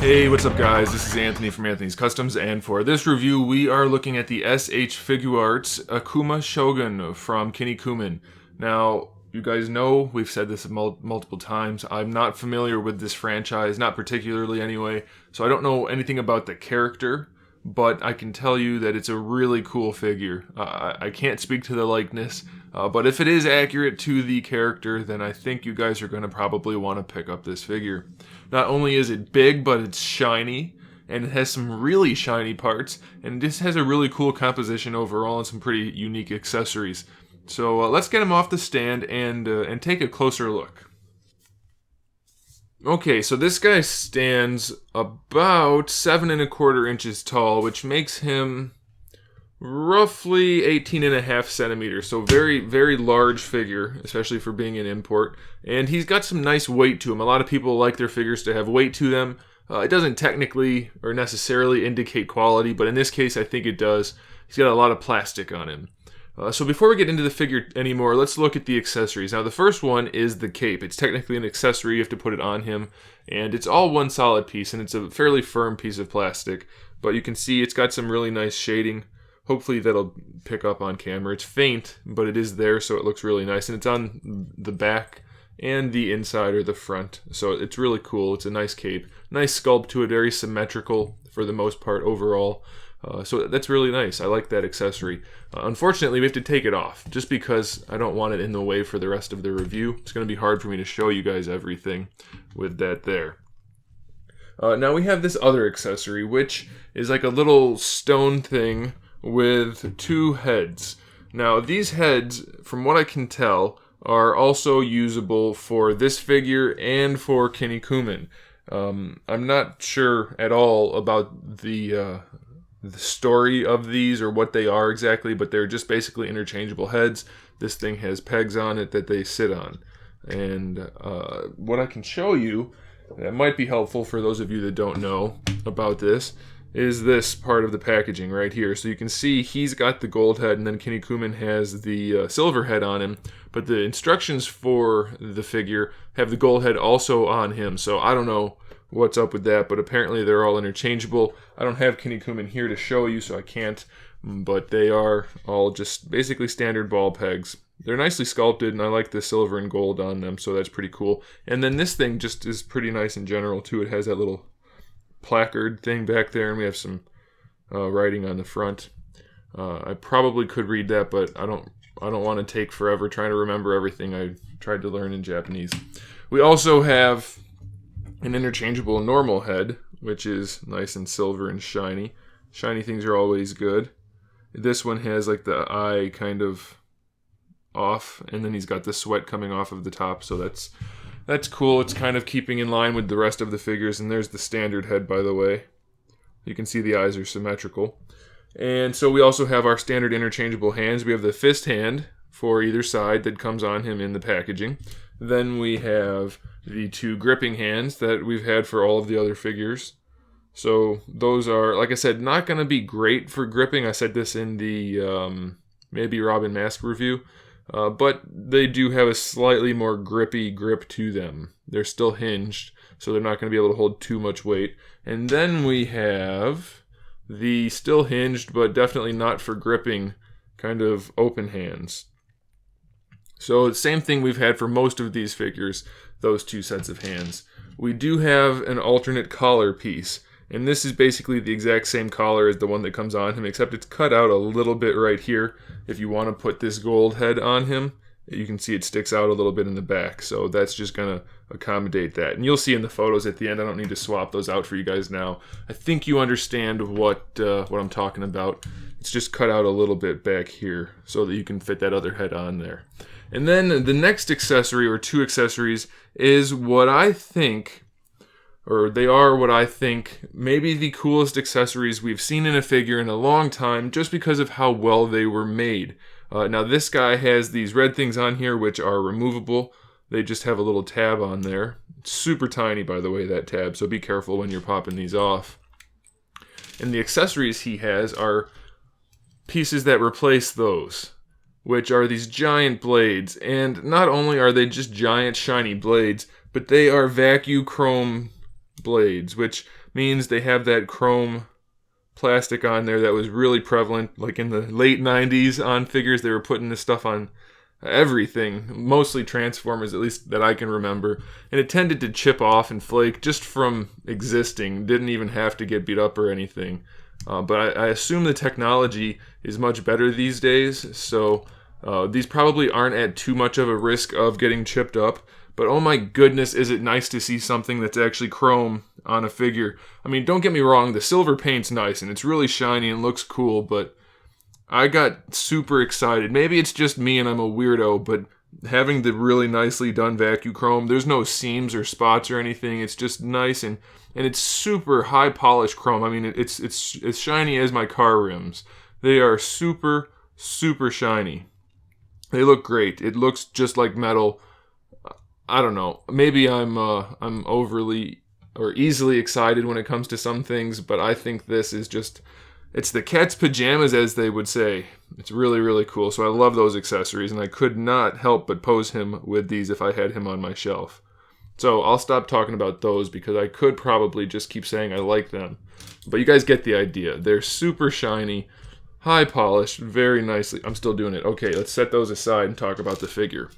Hey, what's up guys? This is Anthony from Anthony's Customs, and for this review we are looking at the S.H Figuarts AKUMA Shogun from Kinnikuman. Now, you guys know, we've said this multiple times, I'm not familiar with this franchise, not particularly anyway, so I don't know anything about the character, but I can tell you that it's a really cool figure. I can't speak to the likeness, but if it is accurate to the character, then I think you guys are going to probably want to pick up this figure. Not only is it big, but it's shiny, and it has some really shiny parts, and this has a really cool composition overall and some pretty unique accessories. So let's get him off the stand and take a closer look. Okay, so this guy stands about 7¼ inches tall, which makes him roughly 18½ centimeters. So very, very large figure, especially for being an import. And he's got some nice weight to him. A lot of people like their figures to have weight to them. It doesn't technically or necessarily indicate quality, but in this case I think it does. He's got a lot of plastic on him. So before we get into the figure anymore, let's look at the accessories. Now the first one is the cape. It's technically an accessory, you have to put it on him, and it's all one solid piece, and it's a fairly firm piece of plastic. But you can see it's got some really nice shading. Hopefully that'll pick up on camera. It's faint, but it is there, so it looks really nice, and it's on the back and the inside or the front. So it's really cool. It's a nice cape. Nice sculpt to it, very symmetrical for the most part overall. So that's really nice. I like that accessory. Unfortunately, we have to take it off, just because I don't want it in the way for the rest of the review. It's going to be hard for me to show you guys everything with that there. Now we have this other accessory, which is like a little stone thing with two heads. Now these heads, from what I can tell, are also usable for this figure and for Kinnikuman. I'm not sure at all about the story of these or what they are exactly, but they're just basically interchangeable heads. This thing has pegs on it that they sit on. And what I can show you that might be helpful for those of you that don't know about this is this part of the packaging right here. So you can see he's got the gold head, and then Kinnikuman has the silver head on him, but the instructions for the figure have the gold head also on him. So I don't know what's up with that, but apparently they're all interchangeable. I don't have Kinnikuman here to show you, so I can't, but they are all just basically standard ball pegs. They're nicely sculpted, and I like the silver and gold on them, so that's pretty cool. And then this thing just is pretty nice in general too. It has that little placard thing back there, and we have some writing on the front. I probably could read that, but I don't want to take forever trying to remember everything I tried to learn in Japanese. We also have an interchangeable normal head, which is nice and silver and shiny. Shiny things are always good. This one has like the eye kind of off, and then he's got the sweat coming off of the top, so that's cool. It's kind of keeping in line with the rest of the figures, and there's the standard head, by the way. You can see the eyes are symmetrical. And so we also have our standard interchangeable hands. We have the fist hand for either side that comes on him in the packaging. Then we have the two gripping hands that we've had for all of the other figures. So those are, like I said, not going to be great for gripping. I said this in the maybe Robin Mask review. But they do have a slightly more grippy grip to them. They're still hinged, so they're not going to be able to hold too much weight. And then we have the still hinged, but definitely not for gripping, kind of open hands. So the same thing we've had for most of these figures, those two sets of hands. We do have an alternate collar piece, and this is basically the exact same collar as the one that comes on him, except it's cut out a little bit right here. If you want to put this gold head on him, you can see it sticks out a little bit in the back, so that's just going to accommodate that. And you'll see in the photos at the end, I don't need to swap those out for you guys now. I think you understand what I'm talking about. It's just cut out a little bit back here so that you can fit that other head on there. And then the next accessory, or two accessories, is what I think, or they are what I think, maybe the coolest accessories we've seen in a figure in a long time, just because of how well they were made. Now this guy has these red things on here which are removable. They just have a little tab on there. It's super tiny, by the way, that tab, so be careful when you're popping these off. And the accessories he has are pieces that replace those, which are these giant blades. And not only are they just giant shiny blades, but they are vacuum chrome blades, which means they have that chrome plastic on there that was really prevalent, like in the late 90s on figures. They were putting this stuff on everything, mostly Transformers, at least that I can remember, and it tended to chip off and flake just from existing. Didn't even have to get beat up or anything. But I assume the technology is much better these days, so these probably aren't at too much of a risk of getting chipped up. But oh my goodness, is it nice to see something that's actually chrome on a figure. I mean, don't get me wrong, the silver paint's nice and it's really shiny and looks cool, but I got super excited. Maybe it's just me and I'm a weirdo, but having the really nicely done vacuum chrome, there's no seams or spots or anything. It's just nice and it's super high polished chrome. I mean, it's as shiny as my car rims. They are super, super shiny. They look great. It looks just like metal. I don't know. Maybe I'm overly or easily excited when it comes to some things, but I think this is just, it's the cat's pajamas, as they would say. It's really, really cool. So I love those accessories, and I could not help but pose him with these if I had him on my shelf. So I'll stop talking about those because I could probably just keep saying I like them. But you guys get the idea. They're super shiny, high polished, very nicely. I'm still doing it. Okay, let's set those aside and talk about the figure.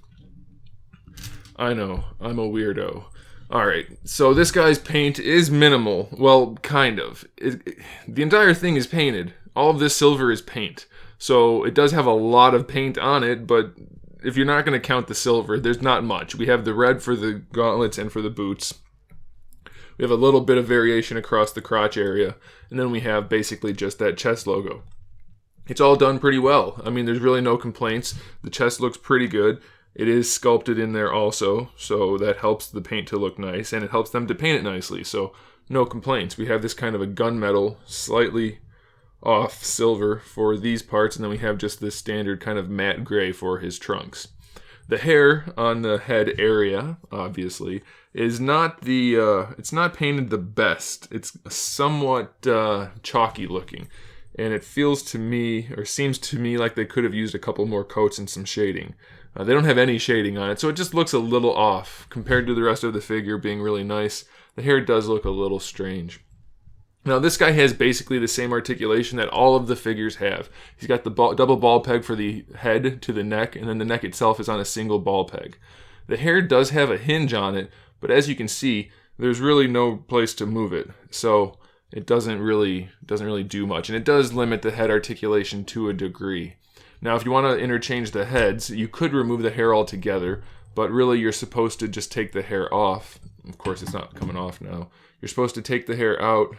I know, I'm a weirdo. Alright, so this guy's paint is minimal. Well, kind of. The entire thing is painted. All of this silver is paint. So it does have a lot of paint on it, but if you're not going to count the silver, there's not much. We have the red for the gauntlets and for the boots. We have a little bit of variation across the crotch area, and then we have basically just that chest logo. It's all done pretty well. I mean, there's really no complaints. The chest looks pretty good. It is sculpted in there also, so that helps the paint to look nice, and it helps them to paint it nicely, so no complaints. We have this kind of a gunmetal, slightly off silver for these parts, and then we have just this standard kind of matte gray for his trunks. The hair on the head area, obviously, is not it's not painted the best. It's somewhat chalky looking, and it feels to me, or seems to me, like they could have used a couple more coats and some shading. They don't have any shading on it, so it just looks a little off compared to the rest of the figure being really nice. The hair does look a little strange. Now, this guy has basically the same articulation that all of the figures have. He's got the double ball peg for the head to the neck, and then the neck itself is on a single ball peg. The hair does have a hinge on it, but as you can see, there's really no place to move it, so it doesn't really do much, and it does limit the head articulation to a degree. Now, if you want to interchange the heads, you could remove the hair altogether, but really you're supposed to just take the hair off. Of course, it's not coming off now. You're supposed to take the hair out.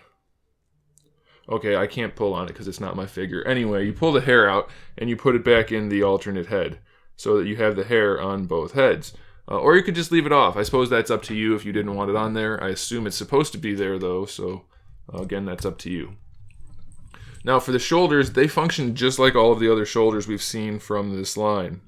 Okay, I can't pull on it because it's not my figure. Anyway, you pull the hair out and you put it back in the alternate head so that you have the hair on both heads. Or you could just leave it off. I suppose that's up to you if you didn't want it on there. I assume it's supposed to be there though, so again, that's up to you. Now for the shoulders, they function just like all of the other shoulders we've seen from this line.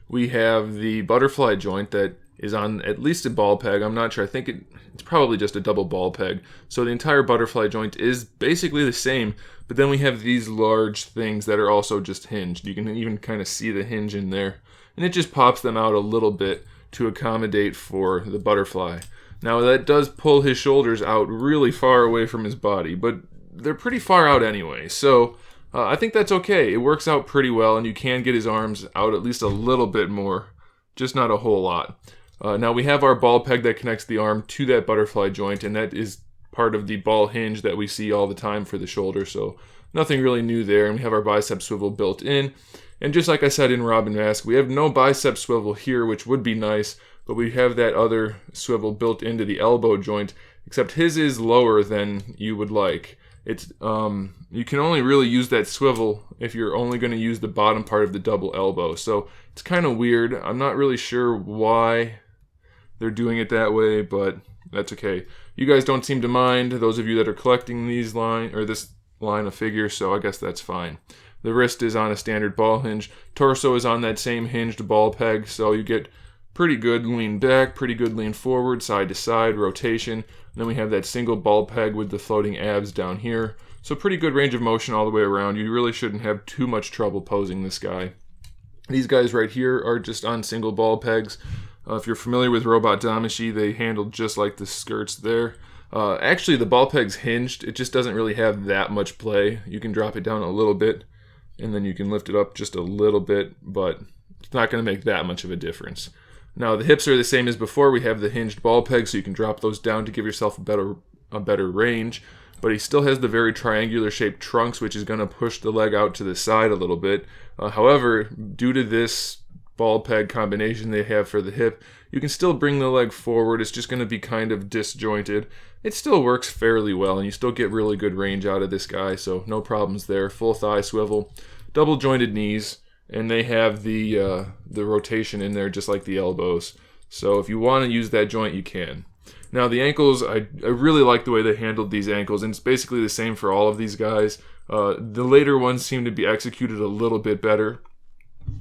We have the butterfly joint that is on at least a ball peg. I'm not sure. I think it's probably just a double ball peg. So the entire butterfly joint is basically the same, but then we have these large things that are also just hinged. You can even kind of see the hinge in there, and it just pops them out a little bit to accommodate for the butterfly. Now that does pull his shoulders out really far away from his body, but they're pretty far out anyway, so I think that's okay. It works out pretty well, and you can get his arms out at least a little bit more, just not a whole lot. Now we have our ball peg that connects the arm to that butterfly joint, and that is part of the ball hinge that we see all the time for the shoulder, so nothing really new there. And we have our bicep swivel built in, and just like I said in Robin Mask, we have no bicep swivel here, which would be nice, but we have that other swivel built into the elbow joint, except his is lower than you would like. It's you can only really use that swivel if you're only going to use the bottom part of the double elbow, so it's kind of weird. I'm not really sure why they're doing it that way, but that's okay. You guys don't seem to mind, those of you that are collecting this line of figures, so I guess that's fine. The wrist is on a standard ball hinge. Torso is on that same hinged ball peg, so you get pretty good lean back, pretty good lean forward, side to side, rotation. And then we have that single ball peg with the floating abs down here. So pretty good range of motion all the way around. You really shouldn't have too much trouble posing this guy. These guys right here are just on single ball pegs. If you're familiar with Robot Damacy, they handle just like the skirts there. Actually, the ball peg's hinged. It just doesn't really have that much play. You can drop it down a little bit, and then you can lift it up just a little bit, but it's not going to make that much of a difference. Now, the hips are the same as before. We have the hinged ball peg, so you can drop those down to give yourself a better range. But he still has the very triangular shaped trunks, which is going to push the leg out to the side a little bit. However, due to this ball peg combination they have for the hip, you can still bring the leg forward. It's just going to be kind of disjointed. It still works fairly well, and you still get really good range out of this guy, so no problems there. Full thigh swivel, double jointed knees, and they have the rotation in there just like the elbows. So if you want to use that joint, you can. Now the ankles, I really like the way they handled these ankles, and it's basically the same for all of these guys. The later ones seem to be executed a little bit better,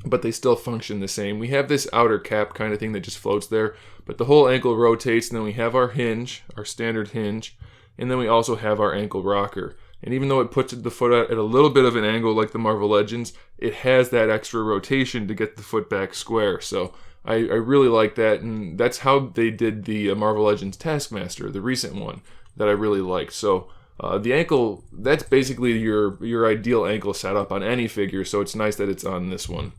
but they still function the same. We have this outer cap kind of thing that just floats there, but the whole ankle rotates, and then we have our hinge, our standard hinge, and then we also have our ankle rocker. And even though it puts the foot out at a little bit of an angle like the Marvel Legends, it has that extra rotation to get the foot back square. So I really like that, and that's how they did the Marvel Legends Taskmaster, the recent one, that I really liked. So the ankle, that's basically your ideal ankle setup on any figure, so it's nice that it's on this one.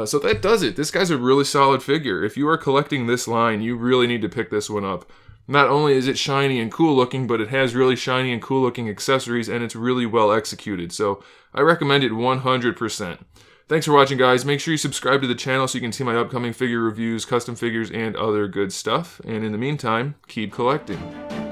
So that does it. This guy's a really solid figure. If you are collecting this line, you really need to pick this one up. Not only is it shiny and cool looking, but it has really shiny and cool looking accessories, and it's really well executed. So I recommend it 100%. Thanks for watching, guys. Make sure you subscribe to the channel so you can see my upcoming figure reviews, custom figures, and other good stuff. And in the meantime, keep collecting.